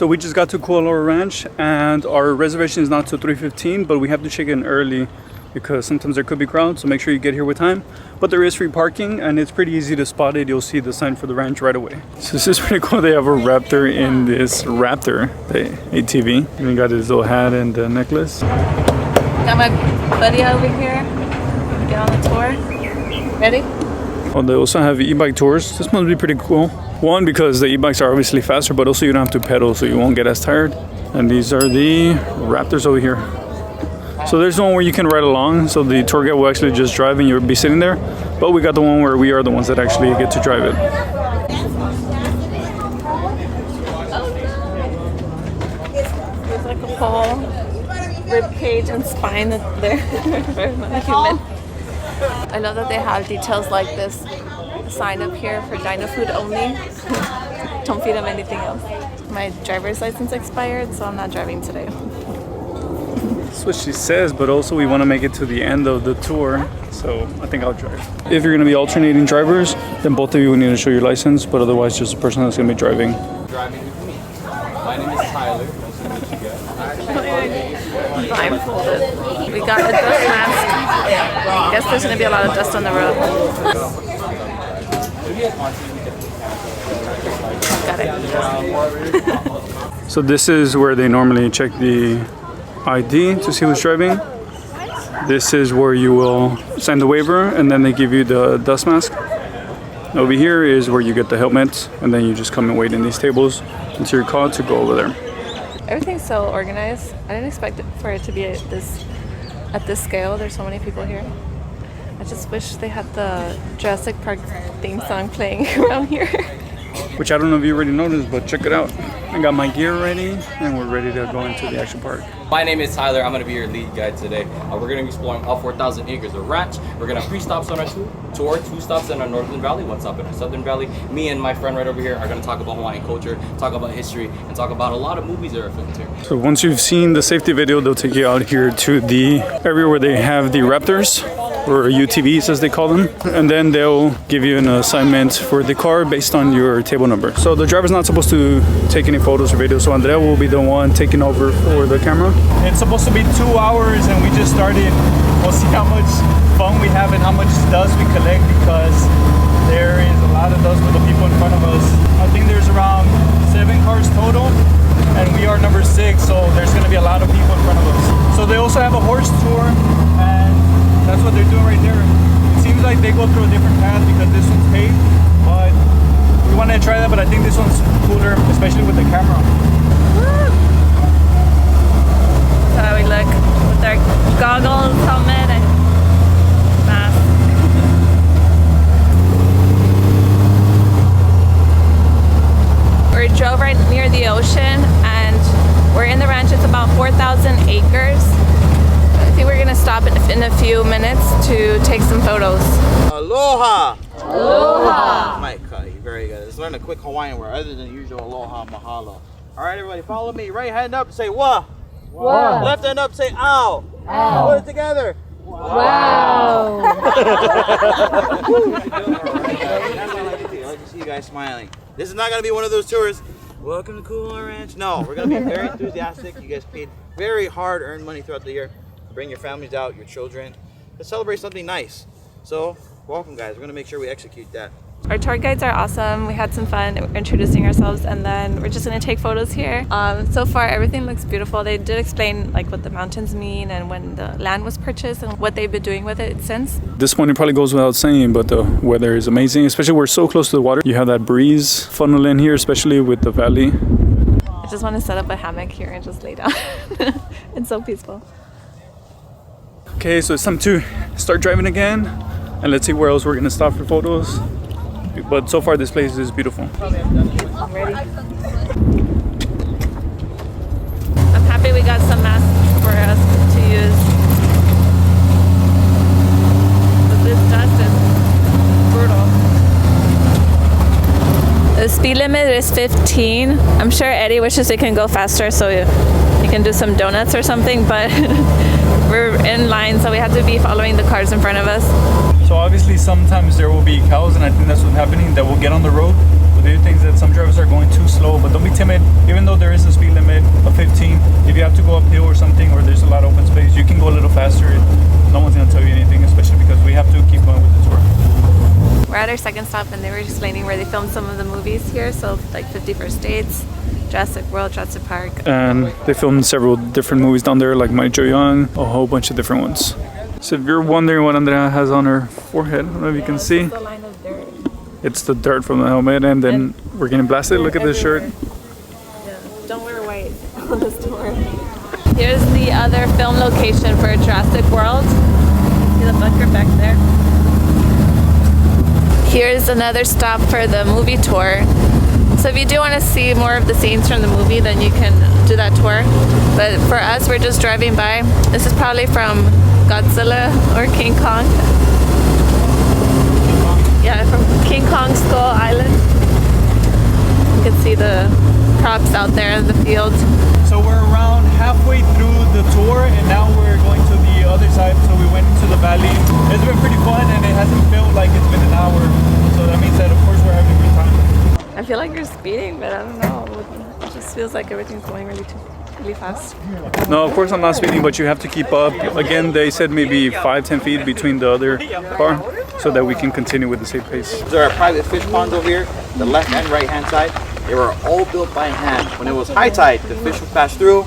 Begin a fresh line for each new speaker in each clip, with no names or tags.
So we just got to Kualoa Ranch and our reservation is not till 3:15, but we have to check in early because sometimes there could be crowds, so make sure you get here with time. But there is free parking and it's pretty easy to spot it. You'll see the sign for the ranch right away. So this is pretty cool. They have a Raptor in this Raptor, the ATV. And he got his little hat and necklace.
Got my buddy over here. Get on the tour. Ready?
Oh, they also have e-bike tours. This must be pretty cool. One, because the e-bikes are obviously faster, but also you don't have to pedal, so you won't get as tired. And these are the Raptors over here. So there's one where you can ride along, so the tour guide will actually just drive and you'll be sitting there. But we got the one where we are the ones that actually get to drive it.
There's like a whole rib cage and spine that's there for a human. I love that they have details like this sign up here for dino food only. Don't feed them anything else. My driver's license expired, so I'm not driving today.
That's what she says, but also we want to make it to the end of the tour, so I think I'll drive. If you're going to be alternating drivers, then both of you will need to show your license, but otherwise just the person that's going to be driving.
Driving with me. My name is Tyler. Nice to meet you guys.
Blindfolded. We got a dust mask. I guess there's going to be a lot of dust on the road. Got it.
So this is where they normally check the ID to see who's driving. This is where you will sign the waiver and then they give you the dust mask. Over here is where you get the helmet and then you just come and wait in these tables until you're called to go over there.
Everything's so organized. I didn't expect for it to be at this scale. There's so many people here. I just wish they had the Jurassic Park theme song playing around here.
Which I don't know if you already noticed, but check it out. I got my gear ready and we're ready to go into the action park.
My name is Tyler. I'm going to be your lead guide today. We're going to be exploring all 4,000 acres of ranch. We're going to have 3 stops on our tour, 2 stops in our northern valley, 1 stop in our southern valley. Me and my friend right over here are going to talk about Hawaiian culture, talk about history, and talk about a lot of movies that are filmed here.
So once you've seen the safety video, they'll take you out here to the area where they have the Raptors, or UTVs as they call them. And then they'll give you an assignment for the car based on your table number. So the driver's not supposed to take any photos or videos, so Andrea will be the one taking over for the camera. It's supposed to be 2 hours and we just started. We'll see how much fun we have and how much dust we collect because there is a lot of dust for the people in front of us. I think there's around 7 cars total and we are number 6, so there's going to be a lot of people in front of us. So they also have a horse tour and that's what they're doing right there. It seems like they go through a different path because this one's paved, but we wanted to try that, but I think this one's cooler, especially with the camera.
Woo! That's how we look with our goggles, helmet, and mask. We drove right near the ocean and we're in the ranch. It's about 4,000 acres. I think we're gonna stop in a few minutes to take some photos.
Aloha!
Aloha!
Mike, very good. Let's learn a quick Hawaiian word other than the usual aloha, mahalo. All right, everybody, follow me. Right hand up, say wa. Wa. Left hand up, say ow. Ow. Put it together.
Wow!
I like to see you guys smiling. This is not gonna be one of those tours. Welcome to Kualoa Ranch. No, we're gonna be very enthusiastic. You guys paid very hard-earned money throughout the year. Bring your families out, your children, to celebrate something nice. So, welcome guys. We're gonna make sure we execute that.
Our tour guides are awesome. We had some fun introducing ourselves and then we're just gonna take photos here. So far everything looks beautiful. They did explain like what the mountains mean and when the land was purchased and what they've been doing with it since.
This one, it probably goes without saying, but the weather is amazing, especially we're so close to the water. You have that breeze funnel in here, especially with the valley.
I just want to set up a hammock here and just lay down. It's so peaceful.
Okay, so it's time to start driving again and let's see where else we're gonna stop for photos. But so far this place is beautiful.
I'm ready. I'm happy we got some masks for us to use. But this dust is brutal. The speed limit is 15. I'm sure Eddie wishes they can go faster so he can do some donuts or something, but we're in line, so we have to be following the cars in front of us.
So obviously sometimes there will be cows, and I think that's what's happening, that will get on the road So they think that some drivers are going too slow, but don't be timid. Even though there is a speed limit of 15, if you have to go uphill or something, or there's a lot of open space, you can go a little faster. No one's gonna tell you anything, especially because we have to keep going with the tour.
We're at our second stop and they were explaining where they filmed some of the movies here. So like 50 First Dates, Jurassic World, Jurassic Park.
And they filmed several different movies down there, like My Joe Young, a whole bunch of different ones. So if you're wondering what Andrea has on her forehead, I don't know if you can see.
The line of dirt.
It's the dirt from the helmet, and then we're getting blasted. Look at this shirt.
Yeah, don't wear white on this tour. Here's the other film location for Jurassic World. See the bunker back there? Here's another stop for the movie tour. So if you do want to see more of the scenes from the movie, then you can do that tour. But for us, we're just driving by. This is probably from Godzilla or King Kong. Yeah, from King Kong Skull Island. You can see the props out there in the field.
So we're around halfway through the tour, and now we're going to the other side. So we went into the valley. It's been pretty fun, and it hasn't felt like it's been an hour. So that means that, of course, we're having a good time.
I feel like you're speeding, but I don't know. It just feels like everything's going really fast.
No, of course I'm not speeding, but you have to keep up. Again, they said maybe 5-10 feet between the other car, so that we can continue with the same pace.
There are private fish ponds over here, the left and right hand side. They were all built by hand. When it was high tide, the fish would pass through.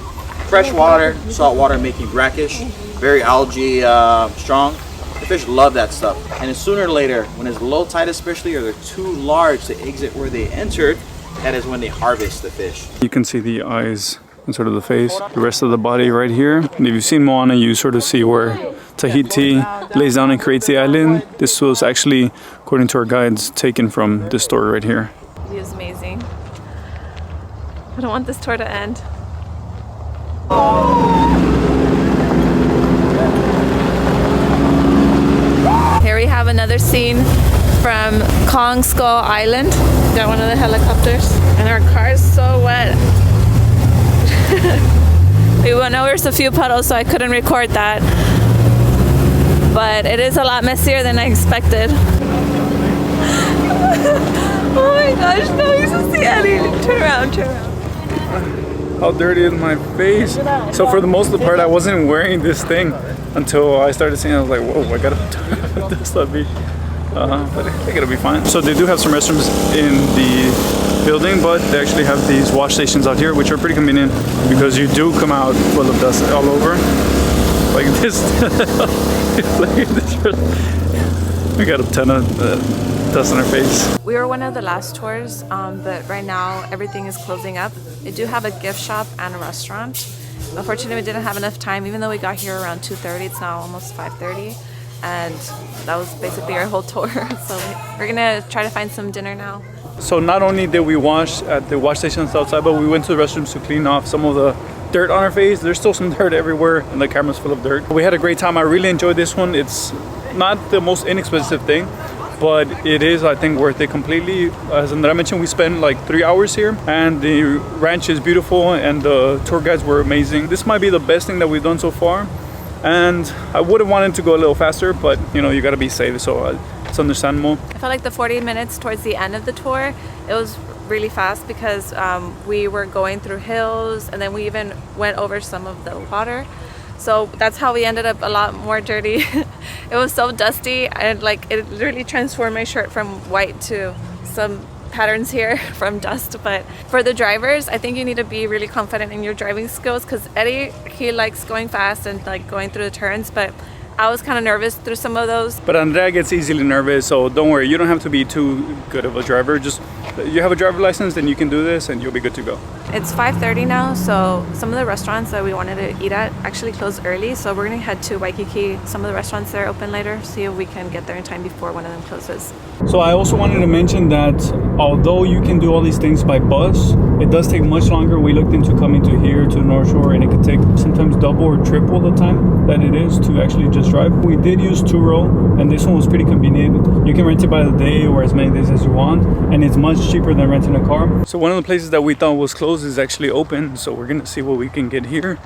Fresh water, salt water making brackish, very algae strong. The fish love that stuff. And then sooner or later, when it's low tide especially, or they're too large to exit where they entered, that is when they harvest the fish.
You can see the eyes and sort of the face, the rest of the body right here. And if you've seen Moana, you sort of see where Tahiti lays down and creates the island. This was actually, according to our guides, taken from this story right here.
It is amazing. I don't want this tour to end. Here we have another scene from Kong Skull Island. Got one of the helicopters, and our car is so wet. We went over a few puddles, so I couldn't record that. But it is a lot messier than I expected. Oh my gosh, no, you should see Eddie. Turn around, turn around.
How dirty is my face? So for the most of the part, I wasn't wearing this thing until I started seeing. I was like, whoa, I gotta put this on me. But I think it'll be fine. So they do have some restrooms in the building, but they actually have these wash stations out here, which are pretty convenient because you do come out full of dust all over. Like this. Like this. We got a ton of dust on our face.
We were one of the last tours, but right now everything is closing up. They do have a gift shop and a restaurant. Unfortunately, we didn't have enough time, even though we got here around 2:30. It's now almost 5:30. And that was basically our whole tour. So we're gonna try to find some dinner now.
So not only did we wash at the wash stations outside, but we went to the restrooms to clean off some of the dirt on our face. There's still some dirt everywhere and the camera's full of dirt. We had a great time. I really enjoyed this one. It's not the most inexpensive thing, but it is, I think, worth it completely. As Andrea mentioned, we spent like 3 hours here, and the ranch is beautiful and the tour guides were amazing. This might be the best thing that we've done so far. And I would have wanted to go a little faster, but you know, you gotta be safe, so it's understandable.
I felt like the 40 minutes towards the end of the tour, it was really fast because we were going through hills, and then we even went over some of the water. So that's how we ended up a lot more dirty. It was so dusty, and like it literally transformed my shirt from white to some patterns here from dust. But for the drivers, I think you need to be really confident in your driving skills, because Eddie, he likes going fast and like going through the turns, but I was kind of nervous through some of those.
But Andrea gets easily nervous, so don't worry, you don't have to be too good of a driver. Just you have a driver license, then you can do this and you'll be good to go.
It's 5:30 now, so some of the restaurants that we wanted to eat at actually closed early, so we're gonna head to Waikiki. Some of the restaurants that are open later, see if we can get there in time before one of them closes.
So I also wanted to mention that although you can do all these things by bus, it does take much longer. We looked into coming to here to North Shore, and it could take sometimes double or triple the time that it is to actually just drive. We did use Turo, and this one was pretty convenient. You can rent it by the day or as many days as you want, and it's much cheaper than renting a car. So one of the places that we thought was closed is actually open, so we're gonna see what we can get here.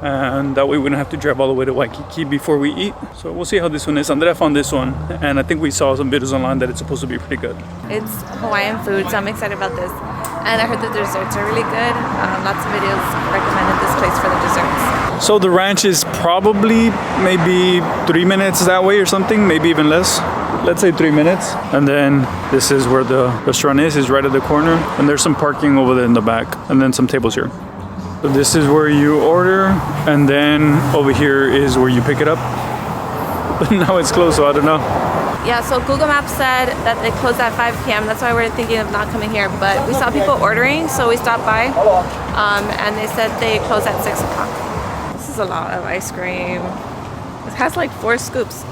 and that way we don't have to drive all the way to Waikiki before we eat. So we'll see how this one is. Andrea found this one, and I think we saw some videos online that it's supposed to be pretty good.
It's Hawaiian food, so I'm excited about this. And I heard the desserts are really good. Lots of videos recommended this place for the desserts.
So the ranch is probably maybe 3 minutes that way or something, maybe even less. Let's say 3 minutes. And then this is where the restaurant is right at the corner. And there's some parking over there in the back, and then some tables here. So this is where you order, and then over here is where you pick it up. But now it's closed, so I don't know.
Yeah, so Google Maps said that they closed at 5 p.m. That's why we're thinking of not coming here. But we saw people ordering, so we stopped by. And they said they close at 6 o'clock. This is a lot of ice cream. It has like 4 scoops.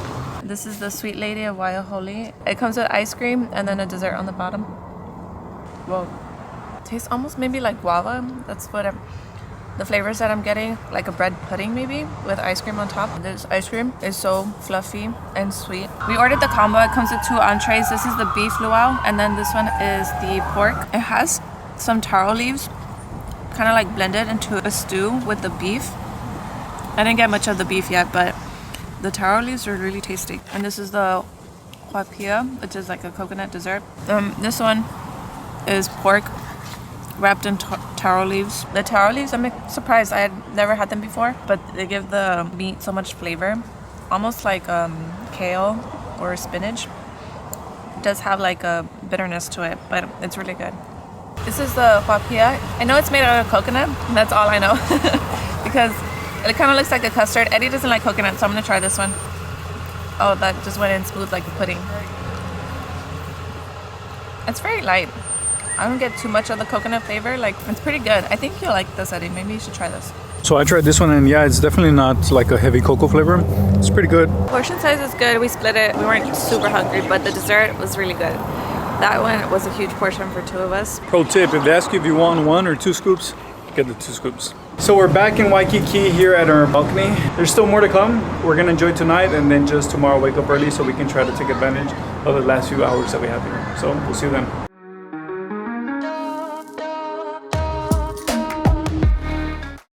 This is the Sweet Lady of Waiahole. It comes with ice cream and then a dessert on the bottom. Whoa. Tastes almost maybe like guava. That's what the flavors that I'm getting, like a bread pudding maybe with ice cream on top. This ice cream is so fluffy and sweet. We ordered the combo. It comes with 2 entrees. This is the beef luau, and then this one is the pork. It has some taro leaves kind of like blended into a stew with the beef. I didn't get much of the beef yet, but the taro leaves are really tasty. And this is the huapia, which is like a coconut dessert. This one is pork wrapped in taro leaves. The taro leaves, I'm surprised. I had never had them before, but they give the meat so much flavor, almost like kale or spinach. It does have like a bitterness to it, but it's really good. This is the huapia. I know it's made out of coconut, and that's all I know because it kind of looks like a custard. Eddie doesn't like coconut, so I'm gonna try this one. Oh, that just went in smooth like a pudding. It's very light. I don't get too much of the coconut flavor. Like, it's pretty good. I think you'll like this, Eddie. Maybe you should try this.
So I tried this one, and yeah, it's definitely not like a heavy cocoa flavor. It's pretty good.
Portion size is good. We split it. We weren't super hungry, but the dessert was really good. That one was a huge portion for 2 of us.
Pro tip, if they ask you if you want 1 or 2 scoops, get the 2 scoops. So we're back in Waikiki here at our balcony. There's still more to come. We're gonna enjoy tonight, and then just tomorrow wake up early so we can try to take advantage of the last few hours that we have here. So we'll see you then.